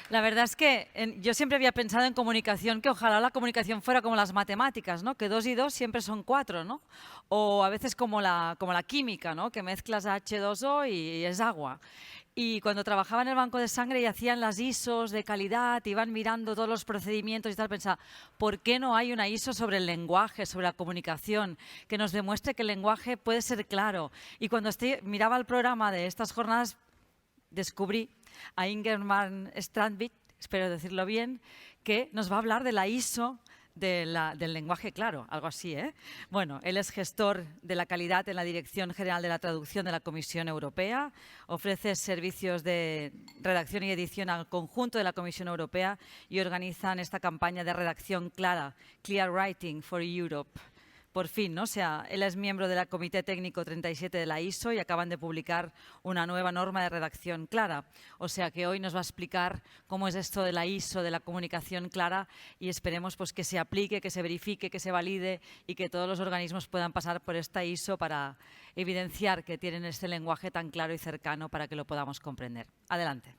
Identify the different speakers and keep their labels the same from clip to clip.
Speaker 1: La verdad es que yo siempre había pensado en comunicación, que ojalá la comunicación fuera como las matemáticas, ¿no? Que 2 y 2 siempre son 4, ¿no? O a veces como la química, ¿no? Que mezclas H2O y es agua. Y cuando trabajaba en el banco de sangre y hacían las ISOs de calidad, iban mirando todos los procedimientos y tal, pensaba, ¿por qué no hay una ISO sobre el lenguaje, sobre la comunicación, que nos demuestre que el lenguaje puede ser claro? Y cuando miraba el programa de estas jornadas, descubrí a Ingerman Strandvik, espero decirlo bien, que nos va a hablar de la ISO del lenguaje claro, algo así, ¿eh? Bueno, él es gestor de la calidad en la Dirección General de la Traducción de la Comisión Europea, ofrece servicios de redacción y edición al conjunto de la Comisión Europea y organizan esta campaña de redacción clara, Clear Writing for Europe. Por fin, ¿no? O sea, él es miembro del Comité Técnico 37 de la ISO y acaban de publicar una nueva norma de redacción clara. O sea que hoy nos va a explicar cómo es esto de la ISO, de la comunicación clara, y esperemos pues, que se aplique, que se verifique, que se valide y que todos los organismos puedan pasar por esta ISO para evidenciar que tienen este lenguaje tan claro y cercano para que lo podamos comprender. Adelante.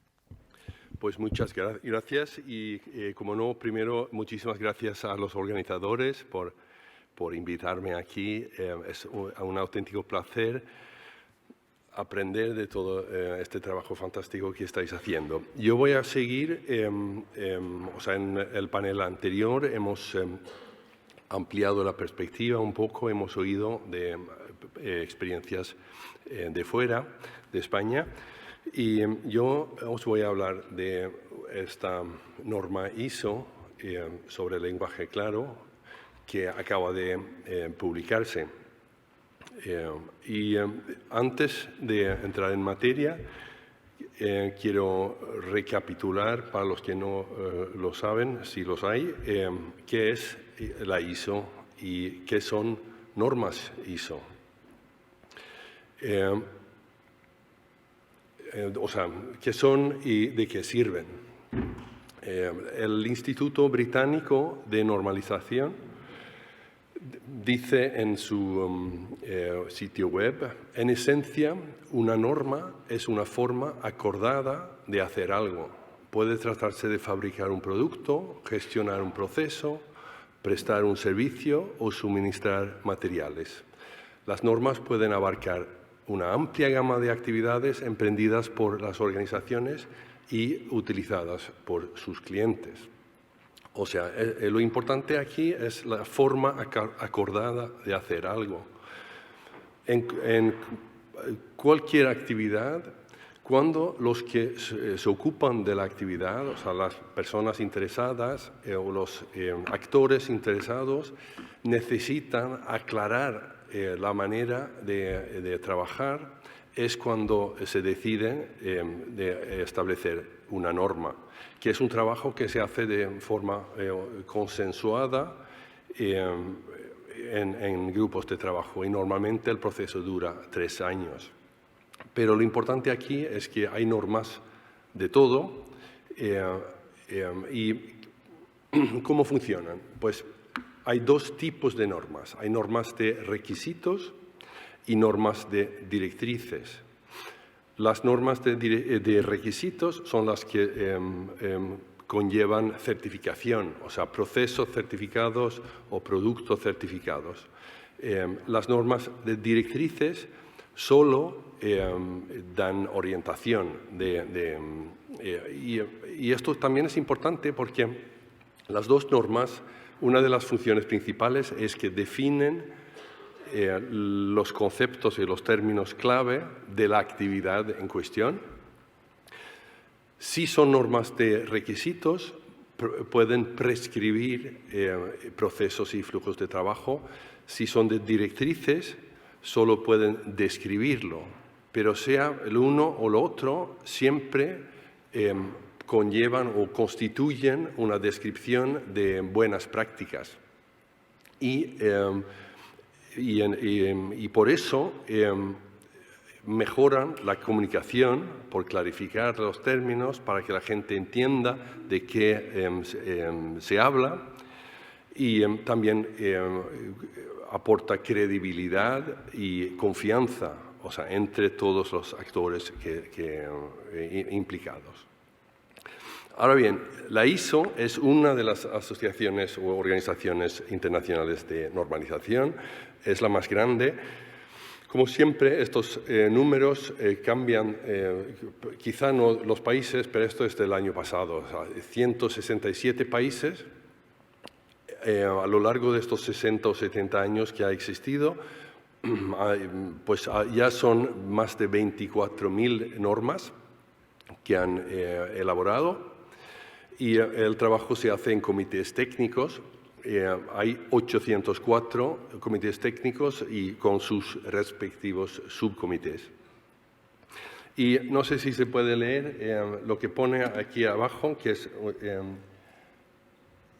Speaker 2: Pues muchas gracias y, como no, primero, muchísimas gracias a los organizadores por invitarme aquí. Es un auténtico placer aprender de todo este trabajo fantástico que estáis haciendo. Yo voy a seguir, o sea, en el panel anterior hemos ampliado la perspectiva un poco, hemos oído de experiencias de fuera, de España, y yo os voy a hablar de esta norma ISO sobre el lenguaje claro que acaba de publicarse. Antes de entrar en materia, quiero recapitular, para los que no lo saben, si los hay, qué es la ISO y qué son normas ISO. O sea, qué son y de qué sirven. El Instituto Británico de Normalización dice en su sitio web, en esencia, una norma es una forma acordada de hacer algo. Puede tratarse de fabricar un producto, gestionar un proceso, prestar un servicio o suministrar materiales. Las normas pueden abarcar una amplia gama de actividades emprendidas por las organizaciones y utilizadas por sus clientes. O sea, lo importante aquí es la forma acordada de hacer algo. En cualquier actividad, cuando los que se ocupan de la actividad, o sea, las personas interesadas o los actores interesados, necesitan aclarar la manera de trabajar, es cuando se decide de establecer una norma, que es un trabajo que se hace de forma consensuada en grupos de trabajo, y normalmente el proceso dura 3 años. Pero lo importante aquí es que hay normas de todo. ¿Y cómo funcionan? Pues hay 2 tipos de normas. Hay normas de requisitos y normas de directrices. Las normas de requisitos son las que conllevan certificación, o sea, procesos certificados o productos certificados. Las normas de directrices solo dan orientación. Y esto también es importante porque las 2 normas, una de las funciones principales es que definen los conceptos y los términos clave de la actividad en cuestión. Si son normas de requisitos, pueden prescribir procesos y flujos de trabajo. Si son de directrices, solo pueden describirlo. Pero sea el uno o lo otro, siempre conllevan o constituyen una descripción de buenas prácticas. Y por eso mejoran la comunicación por clarificar los términos para que la gente entienda de qué se habla, y también aporta credibilidad y confianza, o sea, entre todos los actores implicados. Ahora bien, la ISO es una de las asociaciones o organizaciones internacionales de normalización, es la más grande. Como siempre, estos números cambian, quizá no los países, pero esto es del año pasado, o sea, 167 países a lo largo de estos 60 o 70 años que ha existido, pues ya son más de 24.000 normas que han elaborado. Y el trabajo se hace en comités técnicos. Hay 804 comités técnicos y con sus respectivos subcomités. Y no sé si se puede leer lo que pone aquí abajo, que es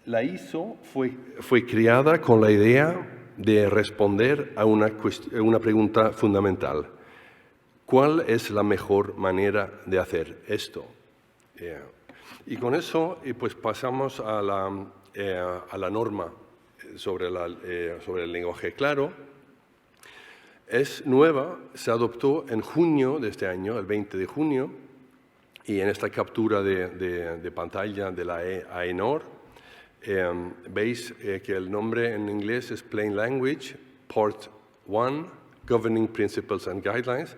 Speaker 2: la ISO fue creada con la idea de responder a una pregunta fundamental. ¿Cuál es la mejor manera de hacer esto? Y con eso pues pasamos a la norma sobre el lenguaje claro. Es nueva, se adoptó en junio de este año, el 20 de junio, y en esta captura de pantalla de la AENOR veis que el nombre en inglés es Plain Language, Part 1, Governing Principles and Guidelines.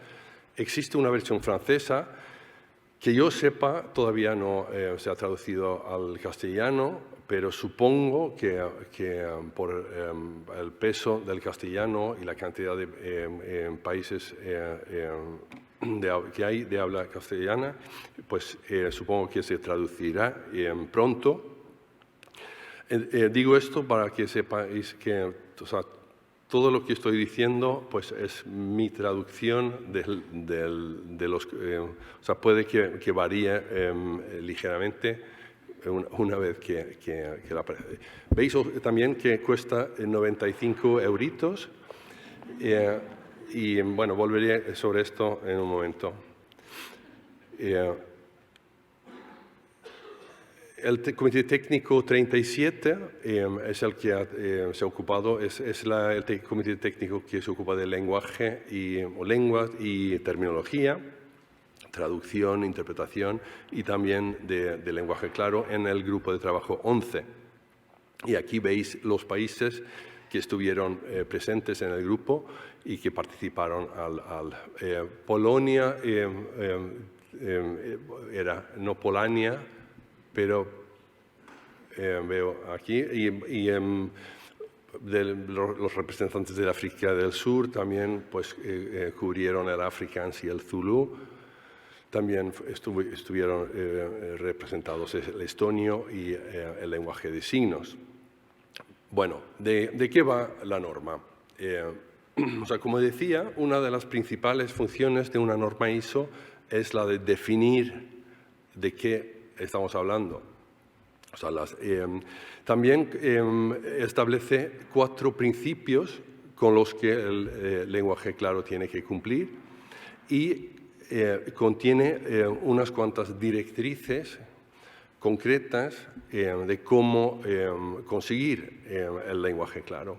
Speaker 2: Existe una versión francesa que yo sepa, todavía no se ha traducido al castellano, pero supongo que por el peso del castellano y la cantidad de países que hay de habla castellana, pues supongo que se traducirá pronto. Digo esto para que sepáis que todo lo que estoy diciendo pues es mi traducción de los... o sea, puede que varíe ligeramente una vez que la... Veis también que cuesta 95 euritos y bueno, volveré sobre esto en un momento. El Comité Técnico 37 es el que se ha ocupado, es el Comité Técnico que se ocupa del lenguaje o lenguas y terminología, traducción, interpretación y también de lenguaje claro en el grupo de trabajo 11. Y aquí veis los países que estuvieron presentes en el grupo y que participaron Polonia era no Polania, pero veo aquí, los representantes de África del Sur también pues, cubrieron el Afrikaans y el Zulu. También estuvieron representados el estonio y el lenguaje de signos. Bueno, ¿de qué va la norma? O sea, como decía, una de las principales funciones de una norma ISO es la de definir de qué estamos hablando. O sea, también establece 4 principios con los que el lenguaje claro tiene que cumplir y contiene unas cuantas directrices concretas de cómo conseguir el lenguaje claro.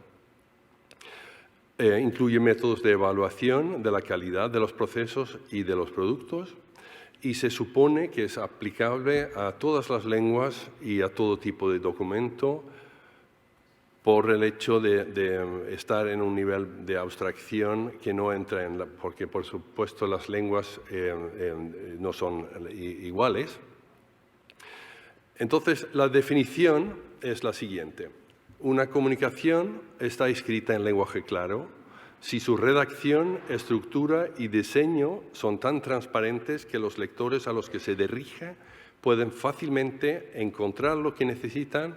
Speaker 2: Incluye métodos de evaluación de la calidad de los procesos y de los productos, y se supone que es aplicable a todas las lenguas y a todo tipo de documento por el hecho de estar en un nivel de abstracción que no entra porque por supuesto las lenguas no son iguales. Entonces, la definición es la siguiente. Una comunicación está escrita en lenguaje claro si su redacción, estructura y diseño son tan transparentes que los lectores a los que se dirige pueden fácilmente encontrar lo que necesitan,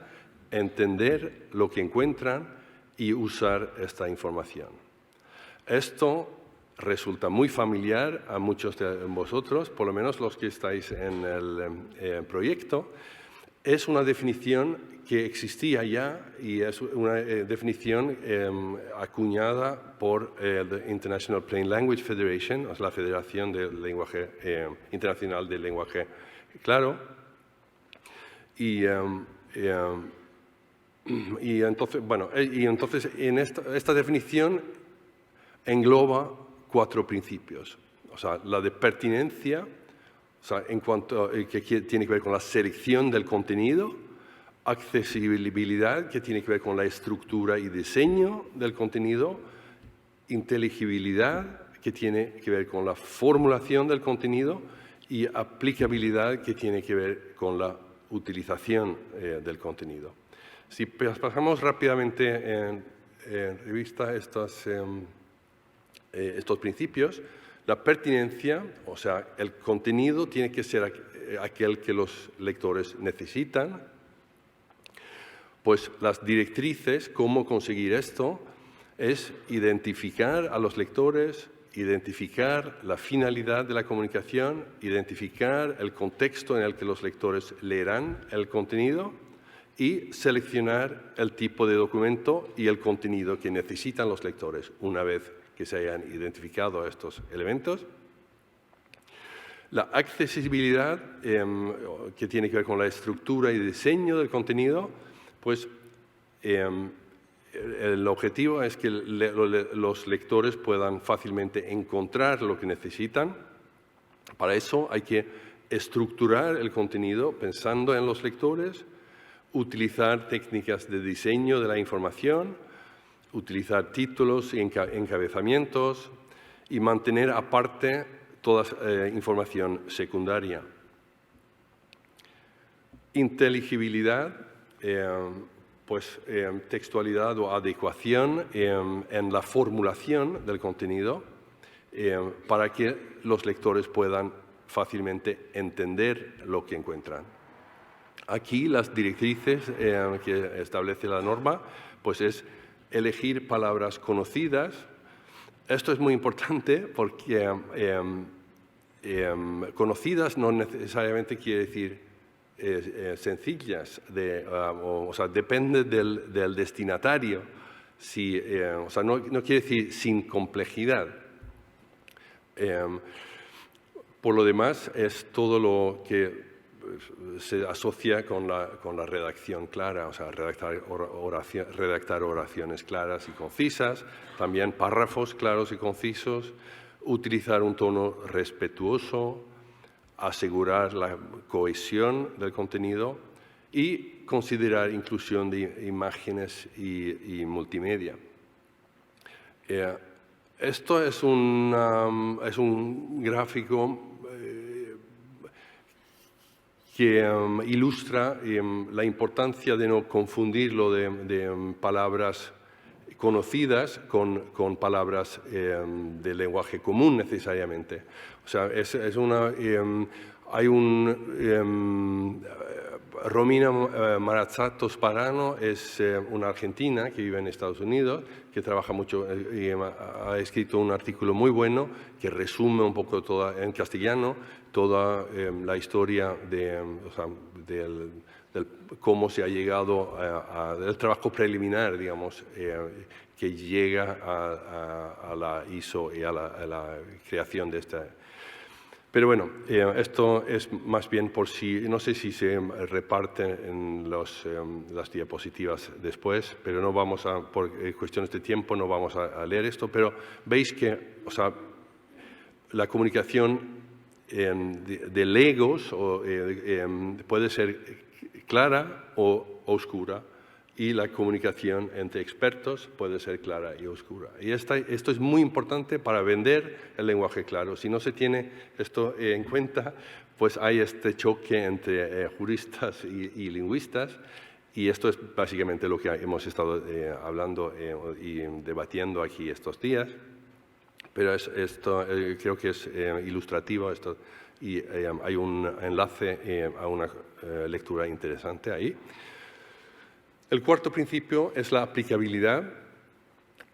Speaker 2: entender lo que encuentran y usar esta información. Esto resulta muy familiar a muchos de vosotros, por lo menos los que estáis en el proyecto. Es una definición que existía ya y es una definición acuñada por la International Plain Language Federation, la Federación del Lenguaje Internacional del Lenguaje Claro. Y entonces en esta definición engloba 4 principios. O sea, la de pertinencia, o o sea, en cuanto que tiene que ver con la selección del contenido, accesibilidad, que tiene que ver con la estructura y diseño del contenido, inteligibilidad, que tiene que ver con la formulación del contenido, y aplicabilidad, que tiene que ver con la utilización del contenido. Si pasamos rápidamente en revista estos principios, la pertinencia, o sea, el contenido tiene que ser aquel que los lectores necesitan. Pues las directrices, cómo conseguir esto, es identificar a los lectores, identificar la finalidad de la comunicación, identificar el contexto en el que los lectores leerán el contenido y seleccionar el tipo de documento y el contenido que necesitan los lectores una vez que se hayan identificado estos elementos. La accesibilidad, que tiene que ver con la estructura y diseño del contenido, pues el objetivo es que los lectores puedan fácilmente encontrar lo que necesitan. Para eso hay que estructurar el contenido pensando en los lectores, utilizar técnicas de diseño de la información, utilizar títulos y encabezamientos y mantener aparte toda información secundaria. Inteligibilidad, pues textualidad o adecuación en la formulación del contenido para que los lectores puedan fácilmente entender lo que encuentran. Aquí las directrices que establece la norma pues es elegir palabras conocidas. Esto es muy importante porque conocidas no necesariamente quiere decir sencillas, o sea, depende del destinatario. O sea, no quiere decir sin complejidad. Por lo demás, es todo lo que se asocia con la redacción clara, o sea, redactar oraciones claras y concisas, también párrafos claros y concisos, utilizar un tono respetuoso, asegurar la cohesión del contenido y considerar inclusión de imágenes y multimedia. Esto es un gráfico que ilustra la importancia de no confundirlo de palabras conocidas con palabras de lenguaje común necesariamente. O sea, hay Romina Marazzato Sparano es una argentina que vive en Estados Unidos, que trabaja mucho y ha escrito un artículo muy bueno que resume un poco en castellano toda la historia del cómo se ha llegado del trabajo preliminar, digamos, que llega a la ISO y a la creación de esta. Pero bueno, esto es más bien por si, no sé si se reparte en las diapositivas después, pero no vamos por cuestiones de tiempo, no vamos a leer esto, pero veis que, o sea, la comunicación de legos puede ser clara o oscura, y la comunicación entre expertos puede ser clara y oscura. Y esto es muy importante para vender el lenguaje claro. Si no se tiene esto en cuenta, pues hay este choque entre juristas y lingüistas, y esto es básicamente lo que hemos estado hablando y debatiendo aquí estos días. Pero esto creo que es ilustrativo esto, y hay un enlace a una lectura interesante ahí. El cuarto principio es la aplicabilidad,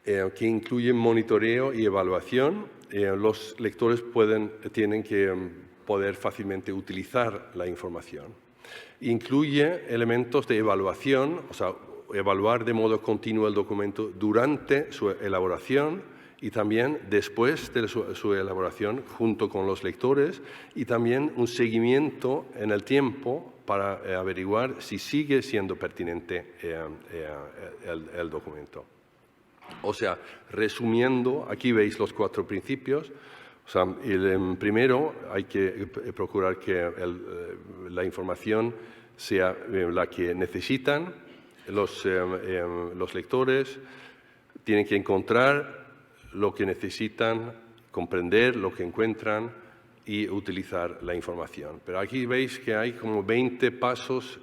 Speaker 2: que incluye monitoreo y evaluación. Los lectores tienen que poder fácilmente utilizar la información. Incluye elementos de evaluación, o sea, evaluar de modo continuo el documento durante su elaboración y también después de su elaboración junto con los lectores, y también un seguimiento en el tiempo para averiguar si sigue siendo pertinente el documento. O sea, resumiendo, aquí veis los 4 principios. O sea, primero hay que procurar que la información sea la que necesitan los lectores, tienen que encontrar lo que necesitan, comprender lo que encuentran y utilizar la información. Pero aquí veis que hay como 20 pasos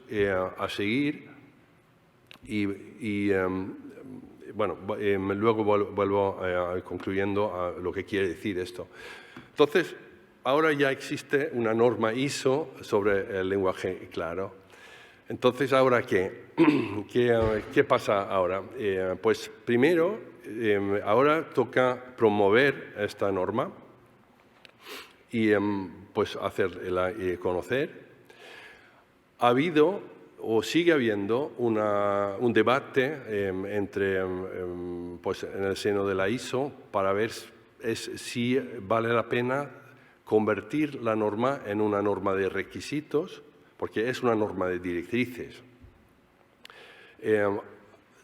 Speaker 2: a seguir y bueno, luego vuelvo concluyendo a lo que quiere decir esto. Entonces, ahora ya existe una norma ISO sobre el lenguaje claro. Entonces, ¿ahora qué? ¿Qué pasa ahora? Pues primero, ahora toca promover esta norma y pues hacerla conocer. Ha habido o sigue habiendo un debate pues en el seno de la ISO para ver si vale la pena convertir la norma en una norma de requisitos, porque es una norma de directrices.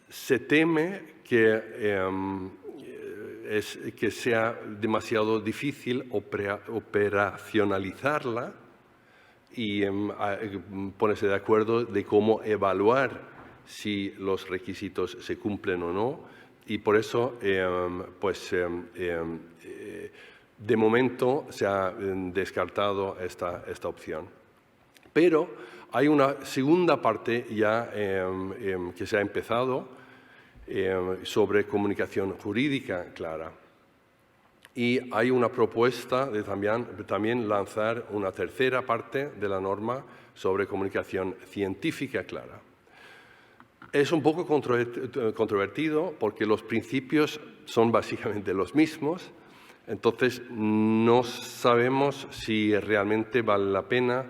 Speaker 2: Se teme que sea demasiado difícil operacionalizarla y ponerse de acuerdo de cómo evaluar si los requisitos se cumplen o no. Y por eso, de momento se ha descartado esta opción. Pero hay una segunda parte ya que se ha empezado sobre comunicación jurídica clara. Y hay una propuesta de también lanzar una tercera parte de la norma sobre comunicación científica clara. Es un poco controvertido porque los principios son básicamente los mismos, entonces no sabemos si realmente vale la pena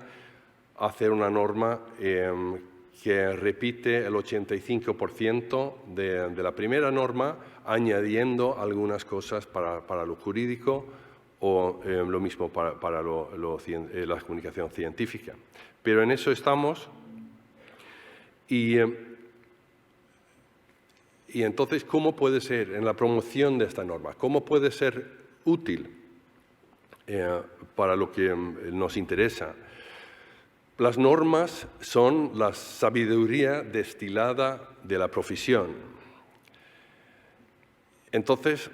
Speaker 2: hacer una norma que repite el 85% de la primera norma, añadiendo algunas cosas para lo jurídico o lo mismo para la comunicación científica. Pero en eso estamos y entonces, ¿cómo puede ser en la promoción de esta norma? ¿Cómo puede ser útil para lo que nos interesa? Las normas son la sabiduría destilada de la profesión. Entonces,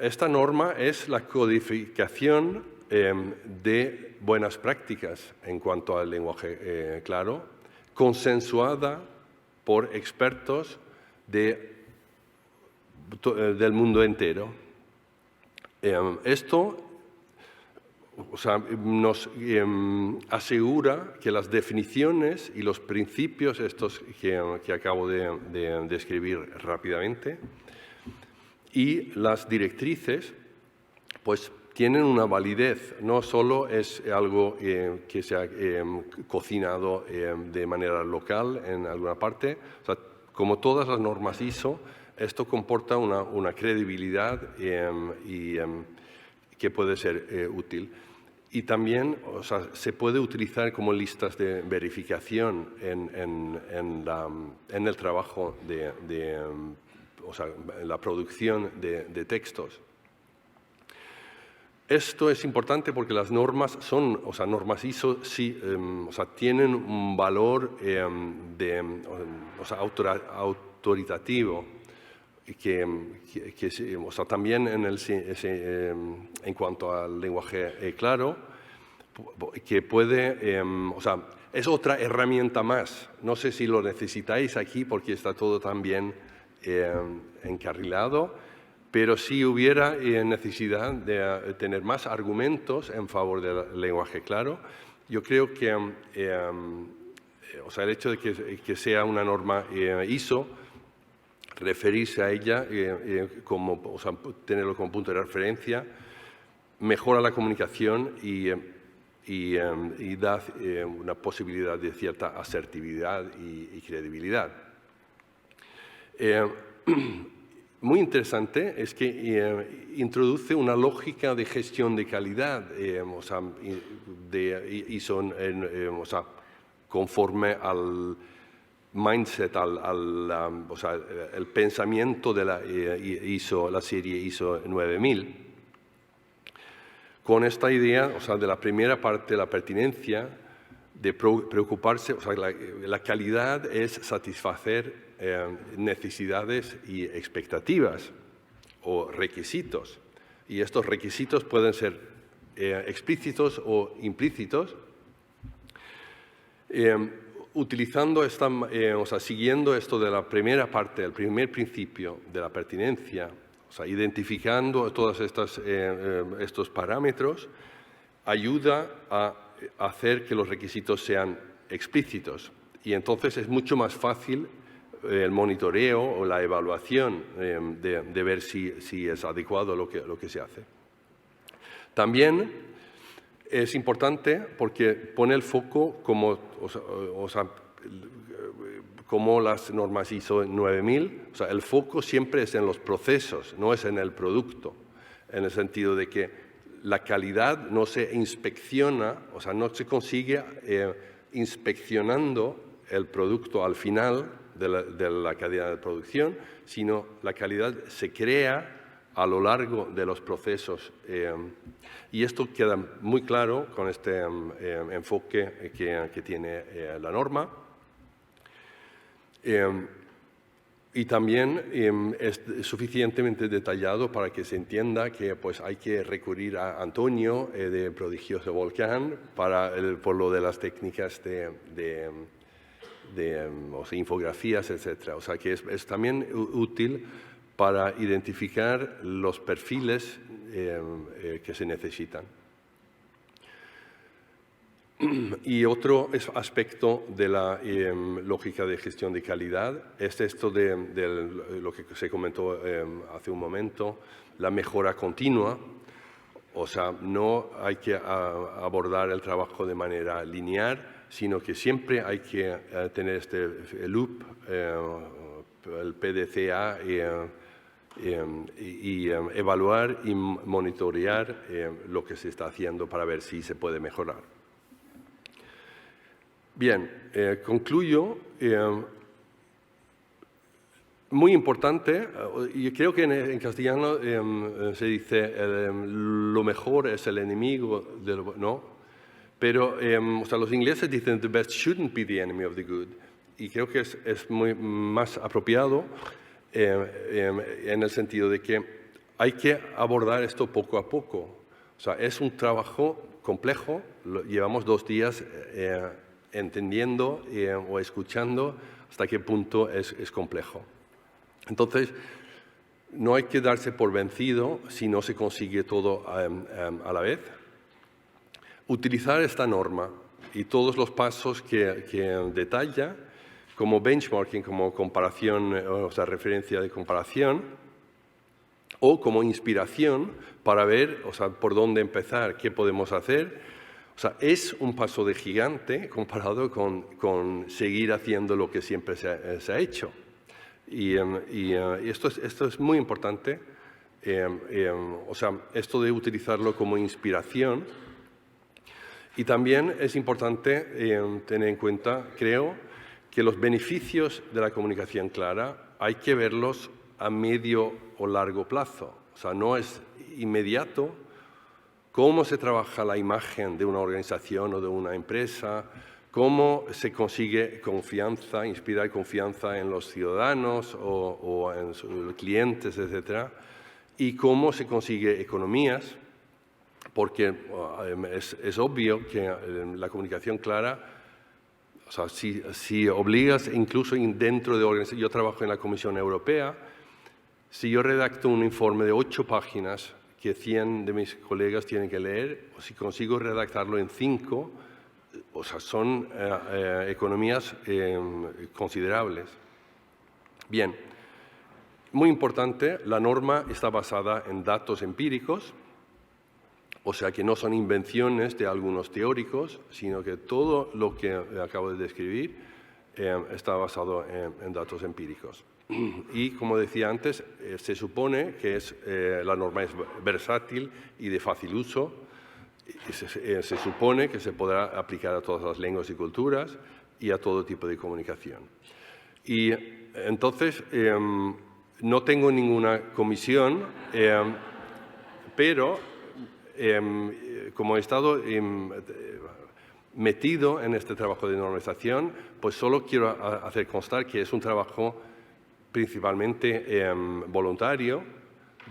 Speaker 2: esta norma es la codificación de buenas prácticas en cuanto al lenguaje claro, consensuada por expertos del mundo entero. Esto nos asegura que las definiciones y los principios estos que acabo de describir rápidamente y las directrices pues tienen una validez, no solo es algo que se ha cocinado de manera local en alguna parte, como todas las normas ISO, esto comporta una credibilidad que puede ser útil. Y también se puede utilizar como listas de verificación en el trabajo en la producción de textos. Esto es importante porque las normas normas ISO sí, tienen un valor autoritativo también en cuanto al lenguaje claro, que puede, es otra herramienta más. No sé si lo necesitáis aquí porque está todo tan bien encarrilado, pero si hubiera necesidad de tener más argumentos en favor del lenguaje claro, yo creo que el hecho de que sea una norma ISO, referirse a ella, tenerlo como punto de referencia, mejora la comunicación y da una posibilidad de cierta asertividad y credibilidad. Muy interesante es que introduce una lógica de gestión de calidad, conforme al mindset, el pensamiento de la serie ISO 9000. con esta idea, o sea, de la primera parte, la pertinencia, de preocuparse, o sea, la calidad es satisfacer necesidades y expectativas o requisitos. Y estos requisitos pueden ser explícitos o implícitos. Utilizando o sea, siguiendo esto de la primera parte, el primer principio de la pertinencia, o sea, identificando todos estos parámetros, ayuda a hacer que los requisitos sean explícitos. Y entonces es mucho más fácil el monitoreo o la evaluación de ver si es adecuado lo que se hace. También es importante porque pone el foco como las normas ISO 9000, o sea, el foco siempre es en los procesos, no es en el producto, en el sentido de que la calidad no se inspecciona, o sea, no se consigue inspeccionando el producto al final de la cadena de producción, sino la calidad se crea a lo largo de los procesos. Y esto queda muy claro con este enfoque que tiene la norma. Y también es suficientemente detallado para que se entienda que pues, hay que recurrir a Antonio de Prodigioso Volcán por lo de las técnicas de o sea, infografías, etc. O sea que es también útil para identificar los perfiles que se necesitan. Y otro aspecto de la lógica de gestión de calidad es esto de lo que se comentó hace un momento, la mejora continua. O sea, no hay que abordar el trabajo de manera lineal, sino que siempre hay que tener este loop, el PDCA, y evaluar y monitorear lo que se está haciendo para ver si se puede mejorar. Bien, concluyo. Muy importante, y creo que en castellano se dice lo mejor es el enemigo de lo no, pero o sea, los ingleses dicen the best shouldn't be the enemy of the good, y creo que es muy más apropiado en el sentido de que hay que abordar esto poco a poco. O sea, es un trabajo complejo, llevamos 2 días entendiendo o escuchando hasta qué punto es complejo. Entonces, no hay que darse por vencido si no se consigue todo a la vez. Utilizar esta norma y todos los pasos que detalla como benchmarking, como comparación, o sea, referencia de comparación, o como inspiración para ver, o sea, por dónde empezar, qué podemos hacer. O sea, es un paso de gigante comparado con seguir haciendo lo que siempre se ha hecho. Y esto es muy importante, o sea, esto de utilizarlo como inspiración. Y también es importante tener en cuenta, creo, que los beneficios de la comunicación clara hay que verlos a medio o largo plazo. O sea, no es inmediato. Cómo se trabaja la imagen de una organización o de una empresa, cómo se consigue confianza, inspirar confianza en los ciudadanos o en sus clientes, etc. Y cómo se consigue economías, porque es obvio que la comunicación clara, o sea, si obligas incluso dentro de organizaciones, yo trabajo en la Comisión Europea, si yo redacto un informe de 8 páginas que 100 de mis colegas tienen que leer, o si consigo redactarlo en 5, o sea, son economías considerables. Bien, muy importante, la norma está basada en datos empíricos, o sea que no son invenciones de algunos teóricos, sino que todo lo que acabo de describir está basado en datos empíricos. Y, como decía antes, se supone que la norma es versátil y de fácil uso. Se supone que se podrá aplicar a todas las lenguas y culturas y a todo tipo de comunicación. Y entonces, no tengo ninguna comisión, pero como he estado metido en este trabajo de normalización, pues solo quiero hacer constar que es un trabajo principalmente voluntario,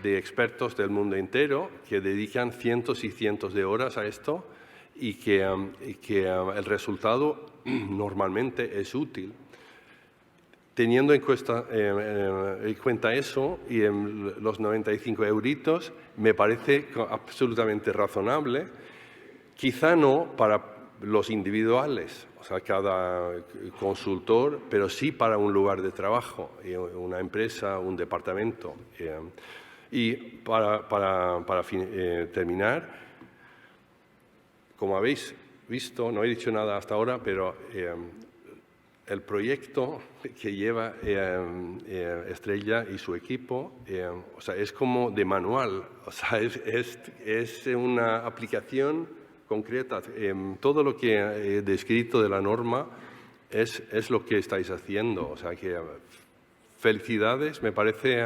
Speaker 2: de expertos del mundo entero que dedican cientos y cientos de horas a esto y que el resultado normalmente es útil. Teniendo en cuenta eso y los 95 euritos, me parece absolutamente razonable, quizá no para los individuales, o sea, cada consultor, pero sí para un lugar de trabajo, una empresa, un departamento. Y para terminar, como habéis visto, no he dicho nada hasta ahora, pero el proyecto que lleva Estrella y su equipo, o sea, es como de manual, o sea, es una aplicación concreta. Todo lo que he descrito de la norma es lo que estáis haciendo, o sea, que felicidades, me parece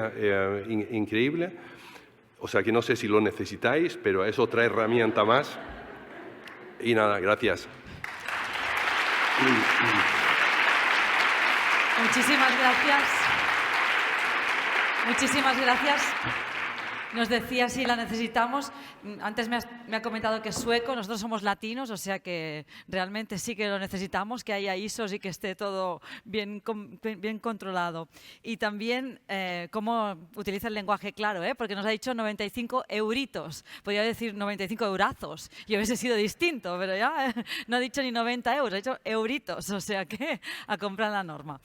Speaker 2: increíble. O sea, que no sé si lo necesitáis, pero es otra herramienta más. Y nada, gracias.
Speaker 1: Muchísimas gracias. Muchísimas gracias. Nos decía si la necesitamos. Antes me ha comentado que es sueco, nosotros somos latinos, o sea que realmente sí que lo necesitamos, que haya ISOs y que esté todo bien controlado. Y también cómo utiliza el lenguaje claro, porque nos ha dicho 95 euritos. Podría decir 95 eurazos y hubiese sido distinto, pero ya no ha dicho ni 90 euros, ha dicho euritos, o sea que a comprar la norma.